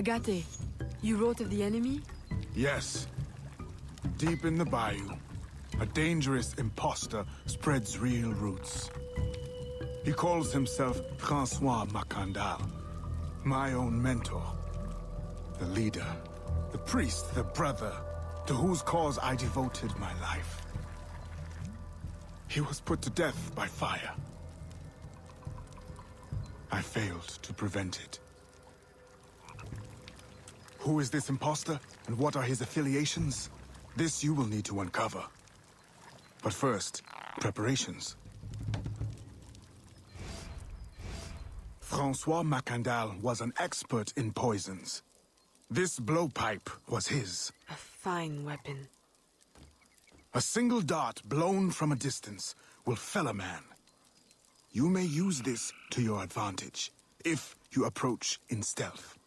Agaté, you wrote of the enemy? Yes. Deep in the bayou, a dangerous imposter spreads real roots. He calls himself Francois Macandal, my own mentor. The leader, the priest, the brother, to whose cause I devoted my life. He was put to death by fire. I failed to prevent it. Who is this imposter, and what are his affiliations? This you will need to uncover. But first, preparations. Francois Macandal was an expert in poisons. This blowpipe was his. A fine weapon. A single dart blown from a distance will fell a man. You may use this to your advantage, if you approach in stealth.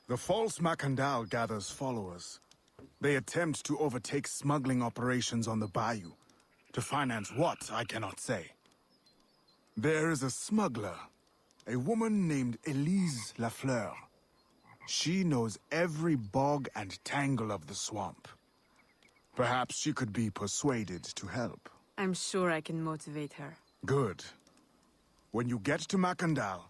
The false Macandal gathers followers. They attempt to overtake smuggling operations on the bayou. To finance what, I cannot say. There is a smuggler, a woman named Elise Lafleur. She knows every bog and tangle of the swamp. Perhaps she could be persuaded to help. I'm sure I can motivate her. Good. When you get to Macandal,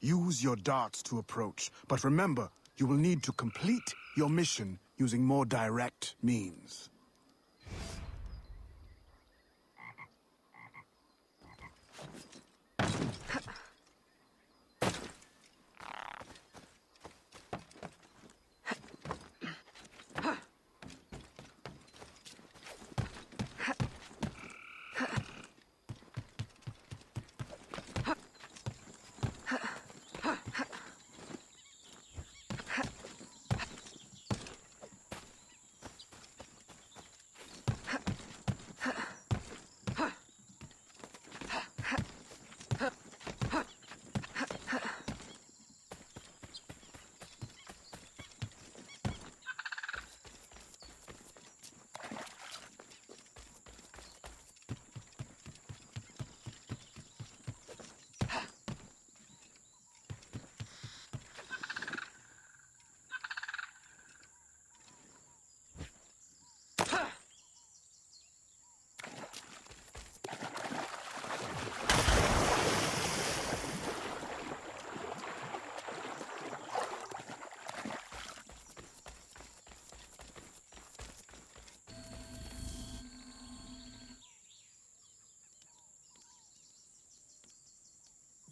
use your darts to approach. But remember, you will need to complete your mission using more direct means.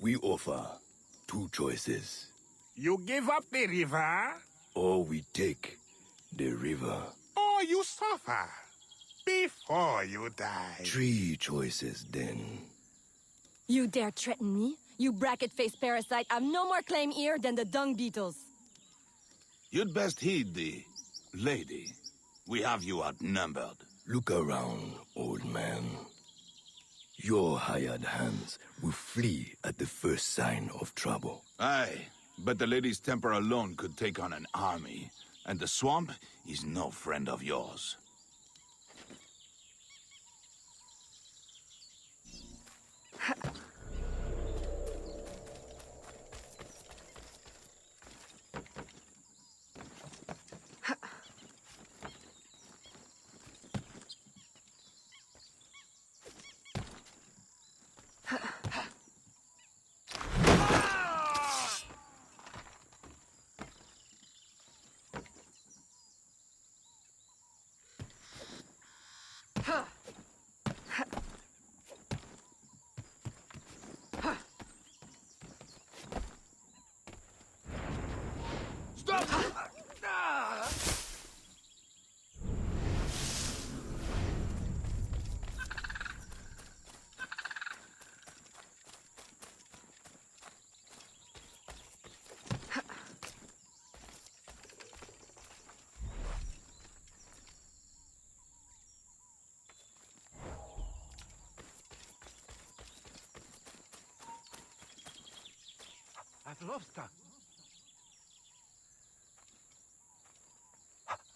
We offer two choices. You give up the river, Or we take the river. or you suffer before you die. Three choices then. You dare threaten me? You bracket-faced parasite have no more claim here than the dung beetles. You'd best heed the lady. We have you outnumbered. Look around, old man. Your hired hands will flee at the first sign of trouble. Aye, but the lady's temper alone could take on an army. And the swamp is no friend of yours. I've lost her.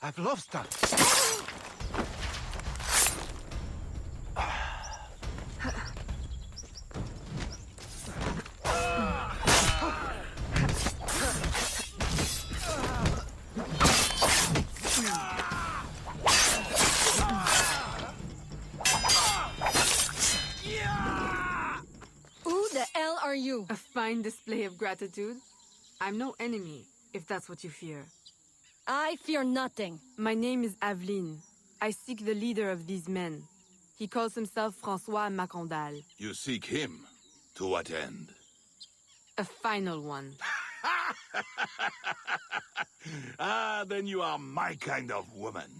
I've lost her. Who the hell are you? A fine display of gratitude. I'm no enemy, if that's what you fear. I fear nothing. My name is Aveline. I seek the leader of these men. He calls himself François Macandal. You seek him? To what end? A final one. Ah, then you are my kind of woman.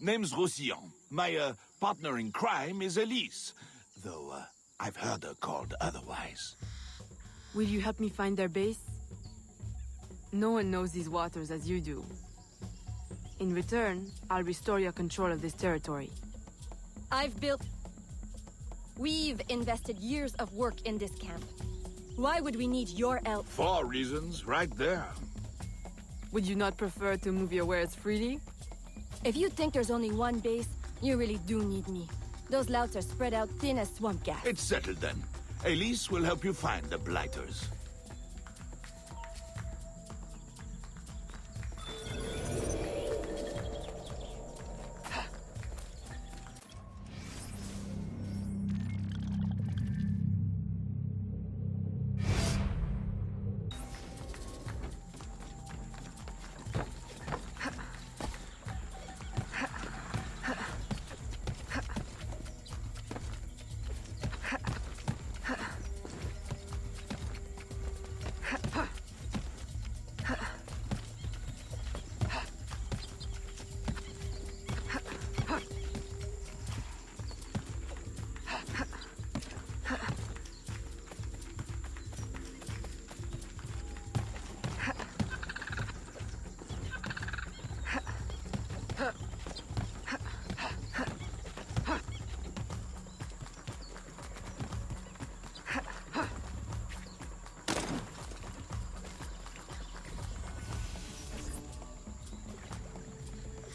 Name's Roussillon. My partner in crime is Elise. Though, I've heard her called otherwise. Will you help me find their base? No one knows these waters as you do. In return, I'll restore your control of this territory. We've invested years of work in this camp. Why would we need your help? 4 reasons, right there. Would you not prefer to move your wares freely? If you think there's only one base, you really do need me. Those louts are spread out thin as swamp gas. It's settled then. Elise will help you find the blighters.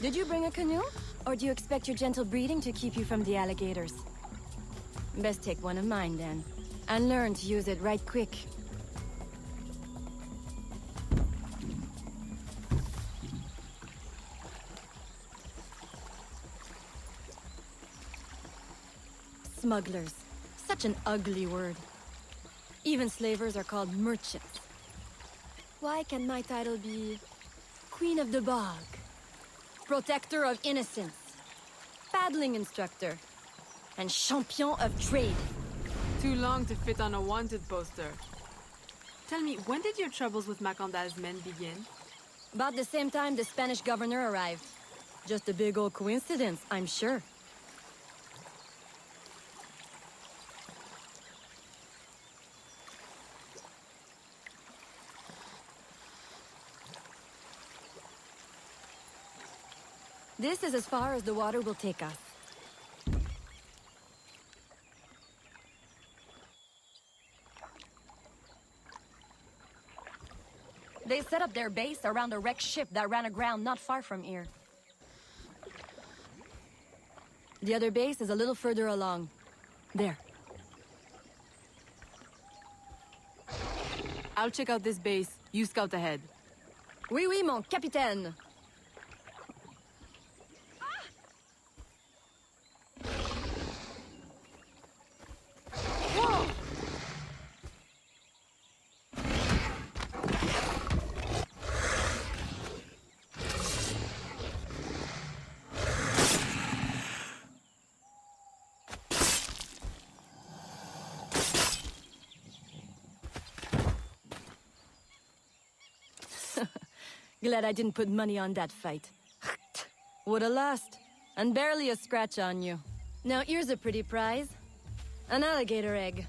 Did you bring a canoe? Or do you expect your gentle breeding to keep you from the alligators? Best take one of mine then. And learn to use it right quick. Smugglers. Such an ugly word. Even slavers are called merchants. Why can my title be Queen of the Bog? Protector of Innocence, paddling instructor, and champion of trade. Too long to fit on a wanted poster. Tell me, when did your troubles with Macandal's men begin? About the same time the Spanish governor arrived. Just a big old coincidence, I'm sure. This is as far as the water will take us. They set up their base around a wrecked ship that ran aground not far from here. The other base is a little further along. There. I'll check out this base. You scout ahead. Oui, oui, mon capitaine. Glad I didn't put money on that fight. Would've lost. And barely a scratch on you. Now here's a pretty prize. An alligator egg.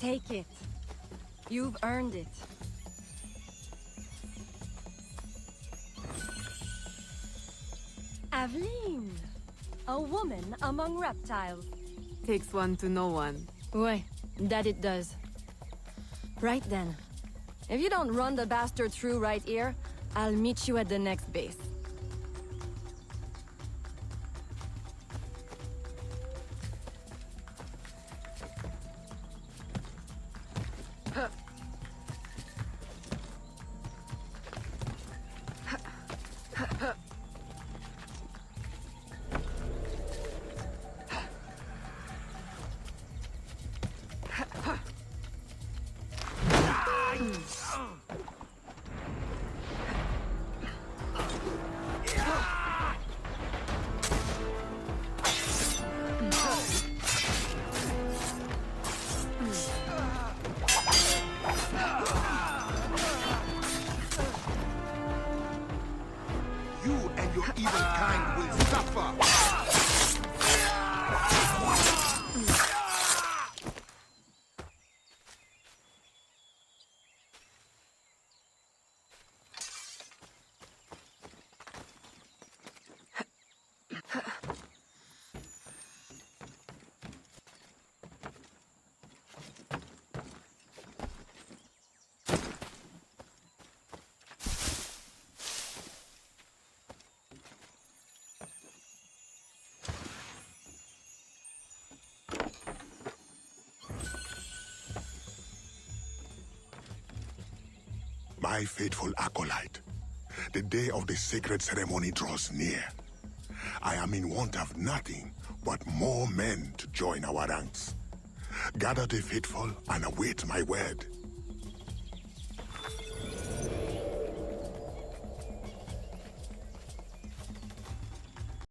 Take it. You've earned it. Aveline. A woman among reptiles. Takes one to know one. Ouais, that it does. Right then. If you don't run the bastard through right here, I'll meet you at the next base. You and your evil kind will suffer! My faithful acolyte, the day of the sacred ceremony draws near. I am in want of nothing but more men to join our ranks. Gather the faithful and await my word.